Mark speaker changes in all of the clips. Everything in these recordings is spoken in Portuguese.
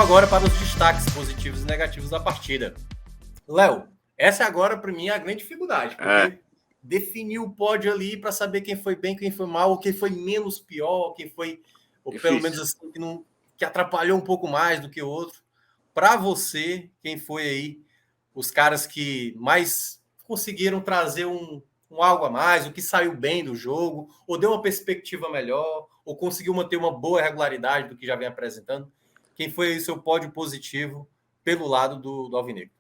Speaker 1: Vamos agora para os destaques positivos e negativos da partida. Léo, essa agora para mim é a grande dificuldade, porque definir o pódio ali para saber quem foi bem, quem foi mal, quem foi menos pior, quem foi, ou
Speaker 2: Difícil.
Speaker 1: pelo menos assim, que atrapalhou um pouco mais do que o outro. Para você, quem foi aí os caras que mais conseguiram trazer um algo a mais, o que saiu bem do jogo, ou deu uma perspectiva melhor, ou conseguiu manter uma boa regularidade do que já vem apresentando? Quem foi aí seu pódio positivo pelo lado do Alvinegro?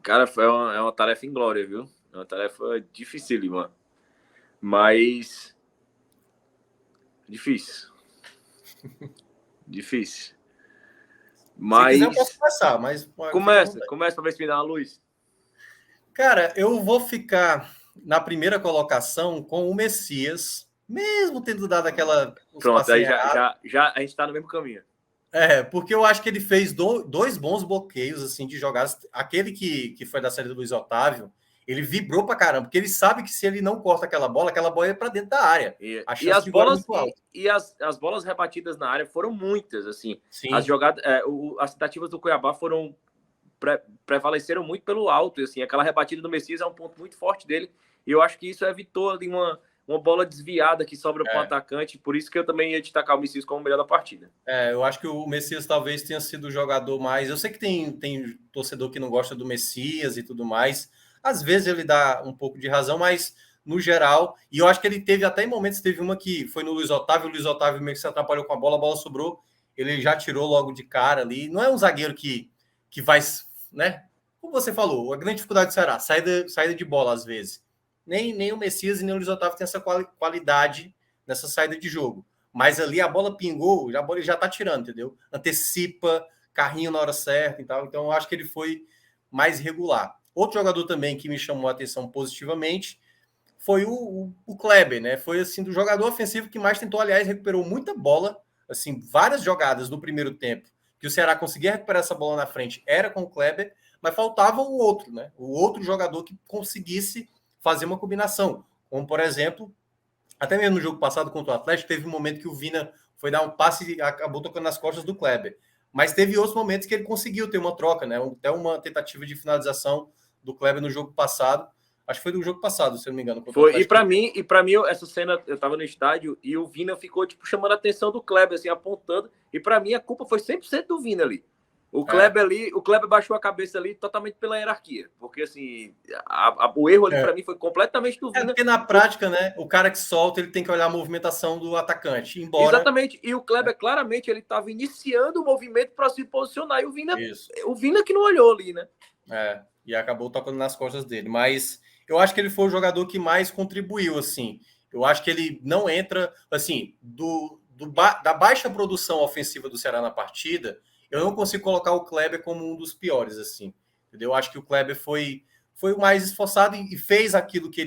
Speaker 2: Cara, é uma tarefa inglória, viu? É uma tarefa dificílima. Mas... Difícil. Mas...
Speaker 1: Se quiser, eu posso começar, mas...
Speaker 2: Começa para ver se me dá uma luz.
Speaker 1: Cara, eu vou ficar na primeira colocação com o Messias, mesmo tendo dado aquela...
Speaker 2: Pronto, aí já a gente está no mesmo caminho.
Speaker 1: Porque eu acho que ele fez dois bons bloqueios assim, de jogadas. Aquele que foi da série do Luiz Otávio, ele vibrou pra caramba, porque ele sabe que se ele não corta aquela bola ia para dentro da área.
Speaker 2: E as bolas as bolas rebatidas na área foram muitas, assim. Sim. As jogadas, as tentativas do Cuiabá prevaleceram muito pelo alto, e assim, aquela rebatida do Messias é um ponto muito forte dele, e eu acho que isso evitou ali uma bola desviada que sobra para o atacante, por isso que eu também ia destacar o Messias como o melhor da partida.
Speaker 1: Eu acho que o Messias talvez tenha sido o jogador mais... Eu sei que tem torcedor que não gosta do Messias e tudo mais, às vezes ele dá um pouco de razão, mas no geral, e eu acho que ele teve até em momentos, teve uma que foi no Luiz Otávio, o Luiz Otávio meio que se atrapalhou com a bola sobrou, ele já tirou logo de cara ali, não é um zagueiro que vai, né, como você falou, a grande dificuldade do Ceará, saída de bola às vezes, nem o Messias e nem o Luiz Otávio tem essa qualidade nessa saída de jogo, mas ali a bola pingou, a bola já tá tirando, entendeu? Antecipa, carrinho na hora certa e tal, então eu acho que ele foi mais regular. Outro jogador também que me chamou a atenção positivamente foi o Kleber, né? Foi assim do jogador ofensivo que mais tentou, aliás, recuperou muita bola, assim, várias jogadas no primeiro tempo que o Ceará conseguia recuperar essa bola na frente era com o Kleber, mas faltava o outro, né? O outro jogador que conseguisse fazer uma combinação, como por exemplo, até mesmo no jogo passado contra o Atlético, teve um momento que o Vina foi dar um passe e acabou tocando nas costas do Kleber. Mas teve outros momentos que ele conseguiu ter uma troca, né? Até uma tentativa de finalização do Kleber no jogo passado. Acho que foi do jogo passado, se eu não me engano.
Speaker 2: Foi, e para mim, essa cena, eu tava no estádio e o Vina ficou, tipo, chamando a atenção do Kleber, assim, apontando. E para mim, a culpa foi 100% do Vina ali. O Kleber ali, o Kleber baixou a cabeça ali totalmente pela hierarquia. Porque, assim, o erro ali para mim foi completamente do Vina.
Speaker 1: Porque na prática, né, o cara que solta, ele tem que olhar a movimentação do atacante.
Speaker 2: Exatamente. E o Kleber, claramente, ele tava iniciando o movimento para se posicionar. E o Vina que não olhou ali, né?
Speaker 1: E acabou tocando nas costas dele. Mas eu acho que ele foi o jogador que mais contribuiu, assim. Eu acho que ele não entra, assim, da baixa produção ofensiva do Ceará na partida, eu não consigo colocar o Kleber como um dos piores, assim. Entendeu? Eu acho que o Kleber foi o mais esforçado e fez aquilo que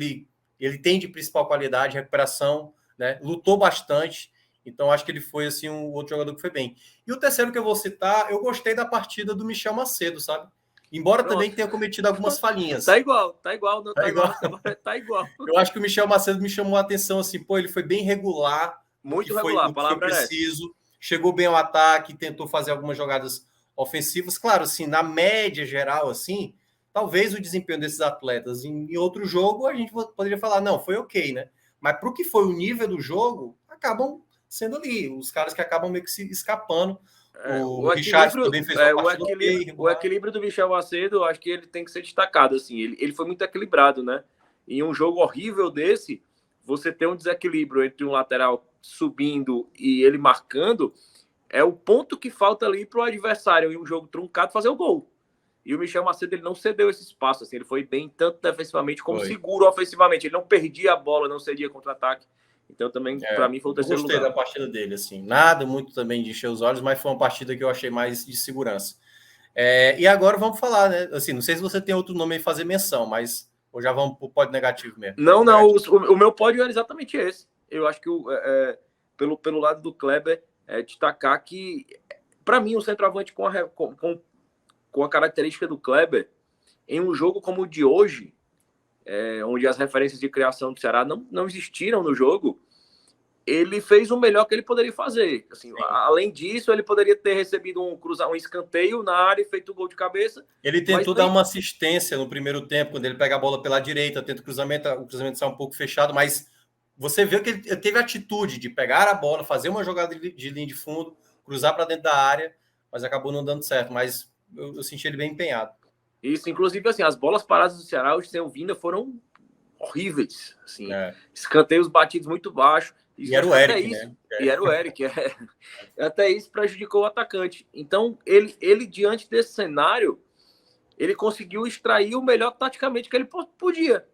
Speaker 1: ele tem de principal qualidade, recuperação, né? Lutou bastante. Então, acho que ele foi, assim, um outro jogador que foi bem. E o terceiro que eu vou citar, eu gostei da partida do Michel Macedo, sabe? Embora também tenha cometido algumas falhinhas.
Speaker 2: Tá igual.
Speaker 1: Eu acho que o Michel Macedo me chamou a atenção, assim, ele foi bem regular.
Speaker 2: Muito regular,
Speaker 1: a palavra foi preciso. Chegou bem ao ataque, tentou fazer algumas jogadas ofensivas. Claro, assim, na média geral, assim, talvez o desempenho desses atletas em outro jogo, a gente poderia falar, não, foi ok, né? Mas para o que foi o nível do jogo, acabam sendo ali. Os caras que acabam meio que se escapando. O Richard também fez uma partida
Speaker 2: o equilíbrio do Michel Macedo, eu acho que ele tem que ser destacado, assim, ele foi muito equilibrado, né? Em um jogo horrível desse, você ter um desequilíbrio entre um lateral subindo e ele marcando, é o ponto que falta ali para o adversário em um jogo truncado fazer o gol. E o Michel Macedo, ele não cedeu esse espaço, assim, ele foi bem tanto defensivamente como seguro ofensivamente, ele não perdia a bola, não cedia contra-ataque. Então, também, para mim, foi o terceiro lugar.
Speaker 1: Eu gostei da partida dele, assim. Nada muito também de encher os olhos, mas foi uma partida que eu achei mais de segurança. E agora vamos falar, né? Assim, não sei se você tem outro nome aí fazer menção, mas ou já vamos pro pódio negativo mesmo.
Speaker 2: Não, o meu pódio era exatamente esse. Eu acho que pelo lado do Kleber, destacar que, para mim, o centroavante com a característica do Kleber, em um jogo como o de hoje, onde as referências de criação do Ceará não existiram no jogo, ele fez o melhor que ele poderia fazer. Assim, além disso, ele poderia ter recebido um escanteio na área e feito o gol de cabeça.
Speaker 1: Ele tentou dar uma assistência no primeiro tempo, quando ele pega a bola pela direita, tenta o cruzamento sai um pouco fechado, mas você vê que ele teve a atitude de pegar a bola, fazer uma jogada de linha de fundo, cruzar para dentro da área, mas acabou não dando certo. Mas eu senti ele bem empenhado.
Speaker 2: Isso, inclusive, assim, as bolas paradas do Ceará hoje sem o Vinda foram horríveis. Assim, escanteios batidos muito baixo.
Speaker 1: E era o Eric, né?
Speaker 2: E era o Eric. Até isso prejudicou o atacante. Então, ele, diante desse cenário, ele conseguiu extrair o melhor taticamente que ele podia.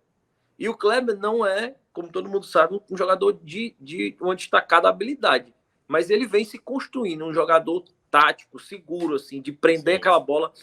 Speaker 2: E o Kleber não é, como todo mundo sabe, um jogador de uma destacada habilidade. Mas ele vem se construindo um jogador tático, seguro, assim, de prender aquela bola.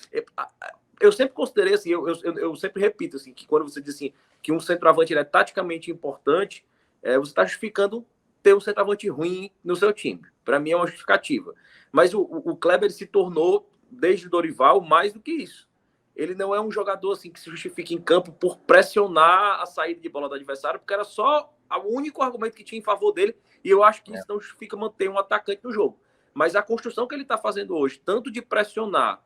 Speaker 2: Eu sempre considerei, assim, eu sempre repito, assim, que quando você diz assim, que um centroavante ele é taticamente importante, você está justificando ter um centroavante ruim no seu time. Para mim é uma justificativa. Mas o Kleber se tornou, desde o Dorival, mais do que isso. Ele não é um jogador assim que se justifica em campo por pressionar a saída de bola do adversário, porque era só o único argumento que tinha em favor dele, e eu acho que isso não justifica manter um atacante no jogo. Mas a construção que ele está fazendo hoje, tanto de pressionar,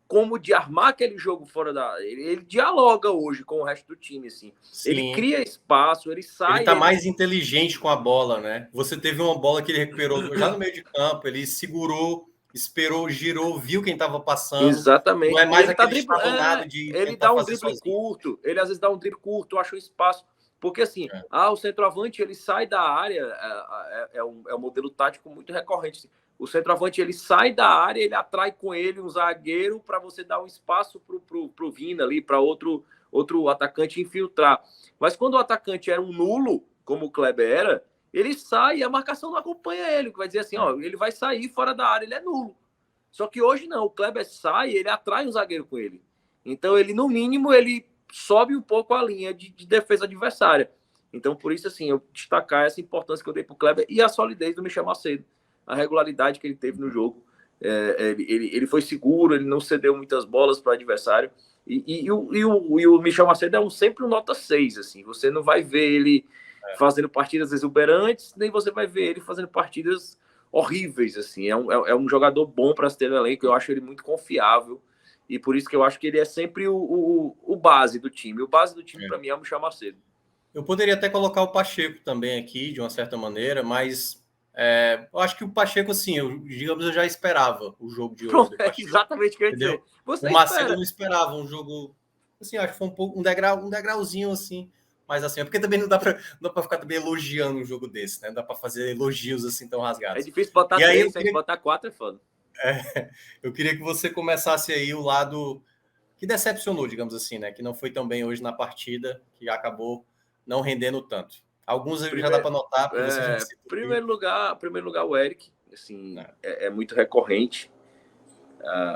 Speaker 2: como de armar aquele jogo fora da... Ele dialoga hoje com o resto do time, assim. Sim. Ele cria espaço, ele sai...
Speaker 1: Ele tá mais inteligente com a bola, né? Você teve uma bola que ele recuperou já no meio de campo, ele segurou, esperou, girou, viu quem estava passando.
Speaker 2: Exatamente.
Speaker 1: Não é mais aquele estabanado de
Speaker 2: ele dá um drible curto, ele às vezes dá um drible curto, acha um espaço. Porque assim, o centroavante, ele sai da área, é um modelo tático muito recorrente, assim. O centroavante, ele sai da área, ele atrai com ele um zagueiro para você dar um espaço pro Vina ali, para outro atacante infiltrar. Mas quando o atacante era um nulo, como o Kleber era, ele sai e a marcação não acompanha ele. Vai dizer assim, ele vai sair fora da área, ele é nulo. Só que hoje não, o Kleber sai e ele atrai um zagueiro com ele. Então, ele, no mínimo, ele sobe um pouco a linha de defesa adversária. Então, por isso, assim, eu destacar essa importância que eu dei pro Kleber e a solidez do Michel Macedo. A regularidade que ele teve no jogo. Ele foi seguro, ele não cedeu muitas bolas para o adversário. E o Michel Macedo é sempre um nota 6. Assim. Você não vai ver ele fazendo partidas exuberantes, nem você vai ver ele fazendo partidas horríveis. Assim. É um jogador bom para se ter no elenco. Eu acho ele muito confiável. E por isso que eu acho que ele é sempre o base do time. O base do time, para mim, é o Michel Macedo.
Speaker 1: Eu poderia até colocar o Pacheco também aqui, de uma certa maneira, mas... eu acho que o Pacheco, assim, eu já esperava o jogo de hoje.
Speaker 2: Exatamente o que eu ia dizer.
Speaker 1: O Marcelo não esperava um jogo, assim, acho que foi um degrauzinho, assim, mas assim, porque também não dá para ficar também elogiando um jogo desse, né? Não dá para fazer elogios assim tão rasgados.
Speaker 2: É difícil botar 3, tem que botar 4 é foda.
Speaker 1: Eu queria que você começasse aí o lado que decepcionou, digamos assim, né? Que não foi tão bem hoje na partida, que acabou não rendendo tanto. Alguns já dá para notar, porque você já citou.
Speaker 2: Primeiro lugar, o Eric, assim, é muito recorrente.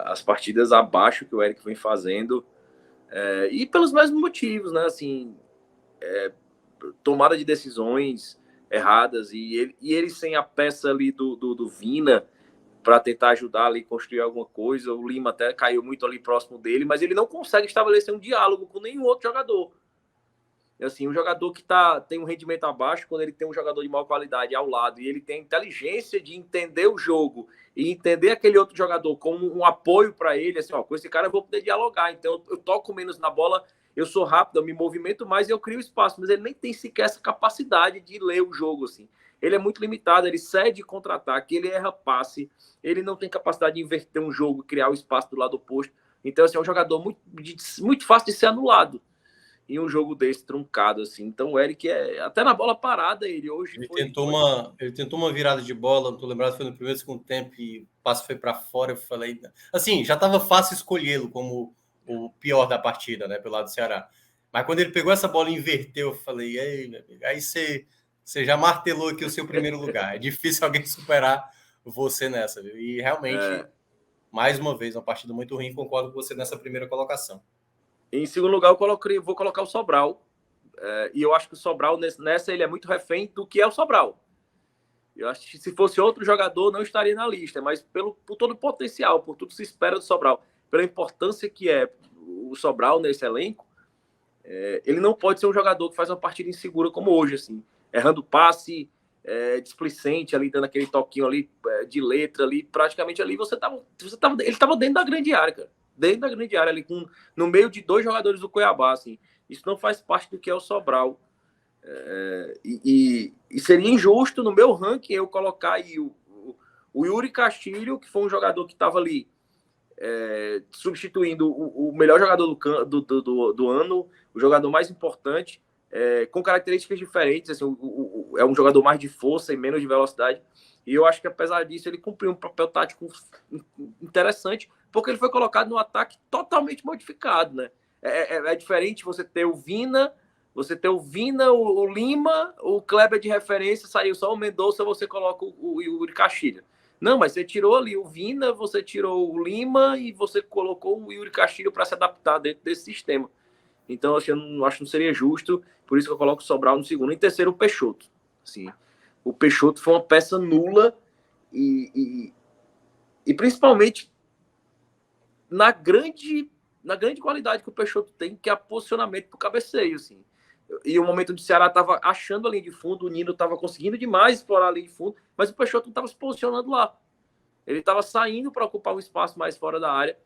Speaker 2: As partidas abaixo que o Eric vem fazendo, e pelos mesmos motivos, né? Assim, tomada de decisões erradas, e ele sem a peça ali do Vina para tentar ajudar ali, construir alguma coisa. O Lima até caiu muito ali próximo dele, mas ele não consegue estabelecer um diálogo com nenhum outro jogador. Assim, um jogador que tem um rendimento abaixo, quando ele tem um jogador de maior qualidade ao lado e ele tem a inteligência de entender o jogo e entender aquele outro jogador como um apoio para ele, assim, com esse cara eu vou poder dialogar, então eu toco menos na bola, eu sou rápido, eu me movimento mais e eu crio espaço, mas ele nem tem sequer essa capacidade de ler o jogo, assim. Ele é muito limitado, ele cede contra-ataque, ele erra passe, ele não tem capacidade de inverter um jogo, criar o espaço do lado oposto. Então, assim, é um jogador muito fácil de ser anulado em um jogo desse truncado, assim. Então o Eric até na bola parada, ele hoje
Speaker 1: tentou uma virada de bola, não tô lembrado, foi no primeiro e segundo tempo e o passe foi para fora. Eu falei, assim, já estava fácil escolhê-lo como o pior da partida, né, pelo lado do Ceará. Mas quando ele pegou essa bola e inverteu, eu falei, ei, meu amigo, aí você já martelou aqui o seu primeiro lugar. É difícil alguém superar você nessa, viu? E realmente, mais uma vez, uma partida muito ruim. Concordo com você nessa primeira colocação.
Speaker 2: Em segundo lugar, eu vou colocar o Sobral. E eu acho que o Sobral, nessa, ele é muito refém do que é o Sobral. Eu acho que se fosse outro jogador, não estaria na lista, mas por todo o potencial, por tudo que se espera do Sobral, pela importância que é o Sobral nesse elenco, ele não pode ser um jogador que faz uma partida insegura como hoje, assim, errando passe, displicente ali, dando aquele toquinho ali de letra ali, praticamente ali ele estava dentro da grande área, cara. Dentro da grande área ali, no meio de 2 jogadores do Cuiabá, assim. Isso não faz parte do que é o Sobral. E seria injusto no meu ranking eu colocar aí o Yuri Castilho, que foi um jogador que estava ali substituindo o melhor jogador do ano, o jogador mais importante, com características diferentes. Assim, é um jogador mais de força e menos de velocidade. E eu acho que, apesar disso, ele cumpriu um papel tático interessante, porque ele foi colocado no ataque totalmente modificado, né? É diferente você ter o Vina, o Lima, o Kleber de referência, saiu só o Mendonça, você coloca o Yuri Castilho. Não, mas você tirou ali o Vina, você tirou o Lima e você colocou o Yuri Castilho para se adaptar dentro desse sistema. Então, assim, eu acho que não seria justo, por isso que eu coloco o Sobral no segundo. Em terceiro, o Peixoto. Assim, o Peixoto foi uma peça nula e principalmente na grande qualidade que o Peixoto tem, que é posicionamento para o cabeceio, assim. E o momento onde o Ceará estava achando a linha de fundo, o Nino estava conseguindo demais explorar a linha de fundo, mas o Peixoto não estava se posicionando lá. Ele estava saindo para ocupar um espaço mais fora da área.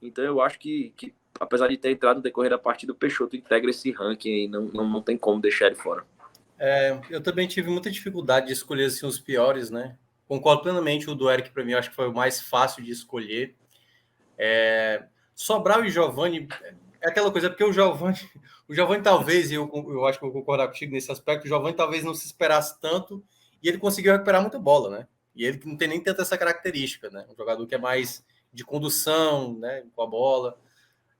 Speaker 2: Então eu acho que apesar de ter entrado no decorrer da partida, o Peixoto integra esse ranking e não tem como deixar ele fora.
Speaker 1: Eu também tive muita dificuldade de escolher assim, os piores, né? Concordo plenamente, o do Eric para mim eu acho que foi o mais fácil de escolher. Sobral e Giovani é aquela coisa, porque o Giovani talvez, e eu acho que eu vou concordar contigo nesse aspecto, o Giovani talvez não se esperasse tanto e ele conseguiu recuperar muita bola, né? E ele não tem nem tanta essa característica, né? Um jogador que é mais de condução, né? Com a bola.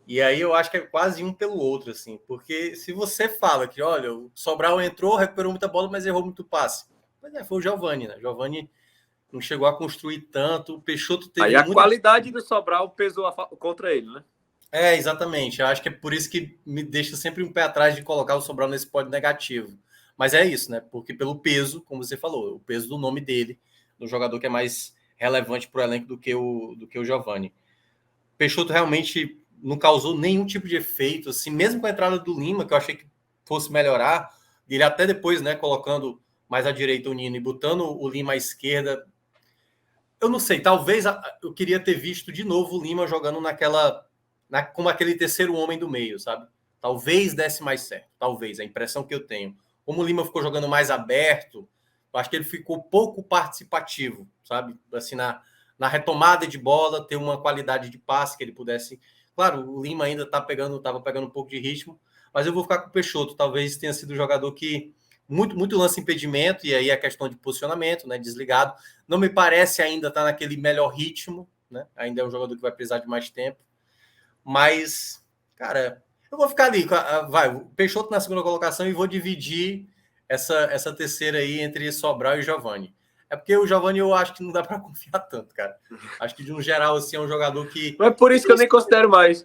Speaker 1: E aí eu acho que é quase um pelo outro, assim, porque se você fala que, olha, o Sobral entrou, recuperou muita bola, mas errou muito passe. Pois foi o Giovani, né? O Giovani não chegou a construir tanto, o Peixoto teve
Speaker 2: aí a
Speaker 1: muita...
Speaker 2: qualidade do Sobral pesou contra ele, né?
Speaker 1: Exatamente. Eu acho que é por isso que me deixa sempre um pé atrás de colocar o Sobral nesse pódio negativo. Mas é isso, né? Porque pelo peso, como você falou, o peso do nome dele, do jogador que é mais relevante para o elenco do que o Giovani. Peixoto realmente não causou nenhum tipo de efeito, assim, mesmo com a entrada do Lima, que eu achei que fosse melhorar, ele até depois, né, colocando mais à direita o Nino e botando o Lima à esquerda. Eu não sei, talvez eu queria ter visto de novo o Lima jogando como aquele terceiro homem do meio, sabe? Talvez desse mais certo, talvez, a impressão que eu tenho. Como o Lima ficou jogando mais aberto, eu acho que ele ficou pouco participativo, sabe? Assim, na retomada de bola, ter uma qualidade de passe que ele pudesse... Claro, o Lima ainda estava pegando um pouco de ritmo, mas eu vou ficar com o Peixoto. Talvez tenha sido o jogador que muito lance impedimento, e aí a questão de posicionamento, né? Desligado. Não me parece ainda estar naquele melhor ritmo, né? Ainda é um jogador que vai precisar de mais tempo. Mas, cara, eu vou ficar ali, vai, o Peixoto na segunda colocação e vou dividir essa terceira aí entre Sobral e Giovani. É porque o Giovani eu acho que não dá para confiar tanto, cara. Acho que de um geral, assim, é um jogador que...
Speaker 2: Mas por isso que eu nem considero mais.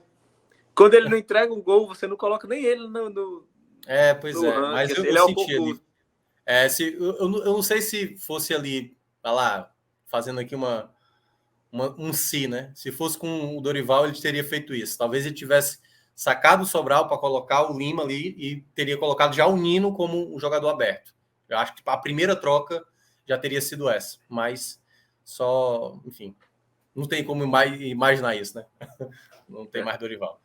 Speaker 2: Quando ele não entrega um gol, você não coloca nem ele no
Speaker 1: ranking. Mas
Speaker 2: ele é o concurso.
Speaker 1: Ali. Eu não sei se fosse ali, vai lá, fazendo aqui um si, né? Se fosse com o Dorival, ele teria feito isso. Talvez ele tivesse sacado o Sobral para colocar o Lima ali e teria colocado já o Nino como um jogador aberto. Eu acho que a primeira troca já teria sido essa, mas só, enfim, não tem como imaginar isso, né? Não tem mais Dorival.